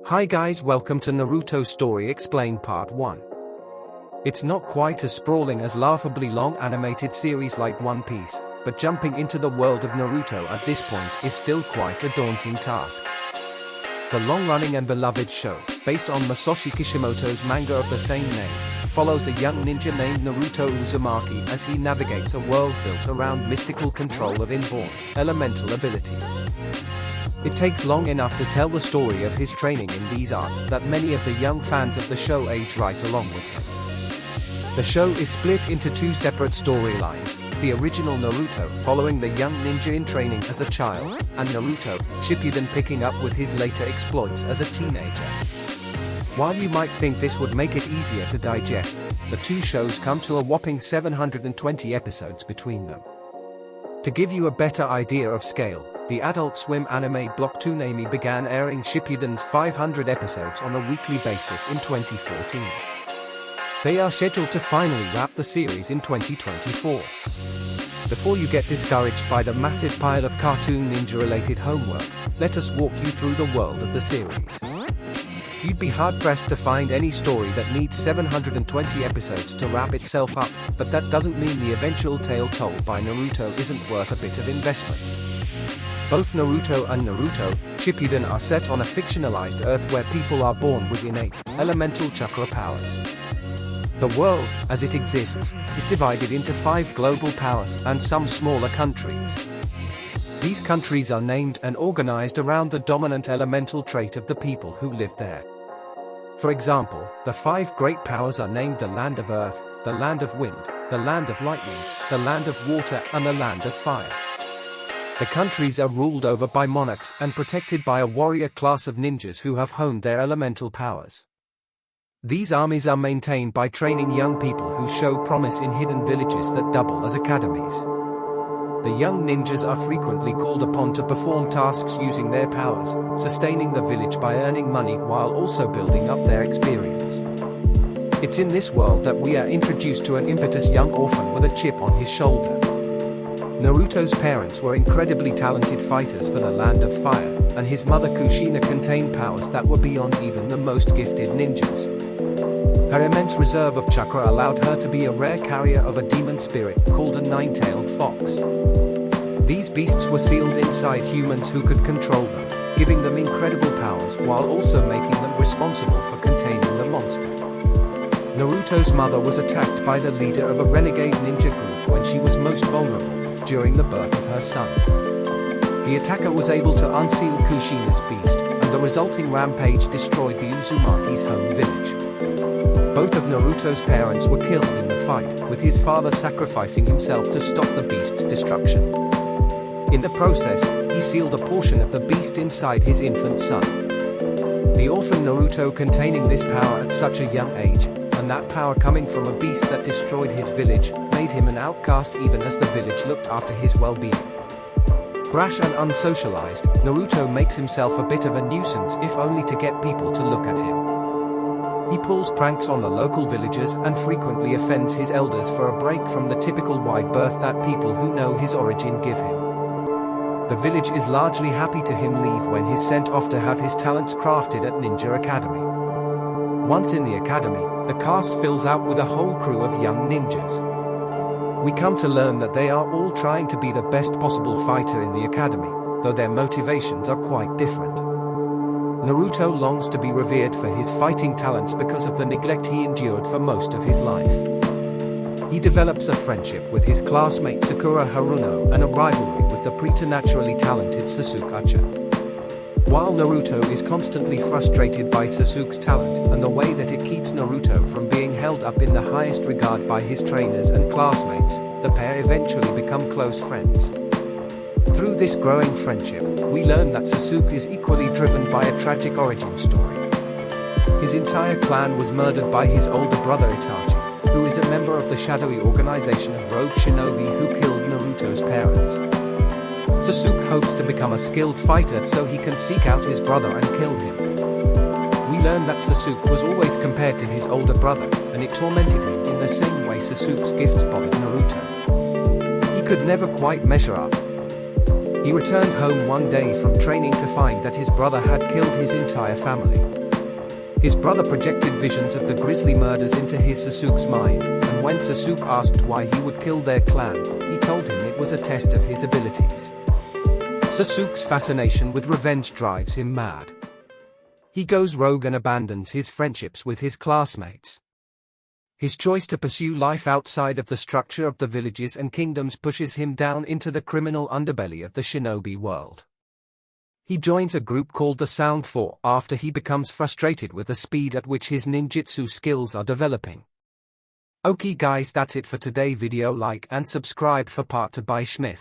Hi guys, welcome to Naruto Story Explained Part 1. It's not quite as sprawling as laughably long animated series like One Piece, but jumping into the world of Naruto at this point is still quite a daunting task. The long-running and beloved show, based on Masashi Kishimoto's manga of the same name, follows a young ninja named Naruto Uzumaki as he navigates a world built around mystical control of inborn, elemental abilities. It takes long enough to tell the story of his training in these arts that many of the young fans of the show age right along with him. The show is split into two separate storylines, the original Naruto following the young ninja in training as a child, and Naruto Shippuden picking up with his later exploits as a teenager. While you might think this would make it easier to digest, the two shows come to a whopping 720 episodes between them. To give you a better idea of scale, the Adult Swim anime block Toonami began airing Shippuden's 500 episodes on a weekly basis in 2014. They are scheduled to finally wrap the series in 2024. Before you get discouraged by the massive pile of cartoon ninja-related homework, let us walk you through the world of the series. You'd be hard-pressed to find any story that needs 720 episodes to wrap itself up, but that doesn't mean the eventual tale told by Naruto isn't worth a bit of investment. Both Naruto and Naruto Shippuden are set on a fictionalized Earth where people are born with innate, elemental chakra powers. The world, as it exists, is divided into 5 global powers and some smaller countries. These countries are named and organized around the dominant elemental trait of the people who live there. For example, the 5 great powers are named the Land of Earth, the Land of Wind, the Land of Lightning, the Land of Water, and the Land of Fire. The countries are ruled over by monarchs and protected by a warrior class of ninjas who have honed their elemental powers. These armies are maintained by training young people who show promise in hidden villages that double as academies. The young ninjas are frequently called upon to perform tasks using their powers, sustaining the village by earning money while also building up their experience. It's in this world that we are introduced to an impetuous young orphan with a chip on his shoulder. Naruto's parents were incredibly talented fighters for the Land of Fire, and his mother Kushina contained powers that were beyond even the most gifted ninjas. Her immense reserve of chakra allowed her to be a rare carrier of a demon spirit called a nine-tailed fox. These beasts were sealed inside humans who could control them, giving them incredible powers while also making them responsible for containing the monster. Naruto's mother was attacked by the leader of a renegade ninja group when she was most vulnerable, during the birth of her son. The attacker was able to unseal Kushina's beast, and the resulting rampage destroyed the Uzumaki's home village. Both of Naruto's parents were killed in the fight, with his father sacrificing himself to stop the beast's destruction. In the process, he sealed a portion of the beast inside his infant son. The orphan Naruto containing this power at such a young age, and that power coming from a beast that destroyed his village, made him an outcast even as the village looked after his well-being. Brash and unsocialized, Naruto makes himself a bit of a nuisance if only to get people to look at him. He pulls pranks on the local villagers and frequently offends his elders for a break from the typical wide berth that people who know his origin give him. The village is largely happy to him leave when he's sent off to have his talents crafted at Ninja Academy. Once in the academy, the cast fills out with a whole crew of young ninjas. We come to learn that they are all trying to be the best possible fighter in the academy, though their motivations are quite different. Naruto longs to be revered for his fighting talents because of the neglect he endured for most of his life. He develops a friendship with his classmate Sakura Haruno and a rivalry with the preternaturally talented Sasuke Uchiha. While Naruto is constantly frustrated by Sasuke's talent and the way that it keeps Naruto from being held up in the highest regard by his trainers and classmates, the pair eventually become close friends. Through this growing friendship, we learn that Sasuke is equally driven by a tragic origin story. His entire clan was murdered by his older brother Itachi, who is a member of the shadowy organization of rogue shinobi who killed Naruto's parents. Sasuke hopes to become a skilled fighter so he can seek out his brother and kill him. We learn that Sasuke was always compared to his older brother, and it tormented him in the same way Sasuke's gifts bothered Naruto. He could never quite measure up. He returned home one day from training to find that his brother had killed his entire family. His brother projected visions of the grisly murders into his Sasuke's mind, and when Sasuke asked why he would kill their clan, he told him it was a test of his abilities. Sasuke's fascination with revenge drives him mad. He goes rogue and abandons his friendships with his classmates. His choice to pursue life outside of the structure of the villages and kingdoms pushes him down into the criminal underbelly of the shinobi world. He joins a group called the Sound Four after he becomes frustrated with the speed at which his ninjutsu skills are developing. Okay guys, that's it for today video. Like and subscribe for part 2 by Shmith.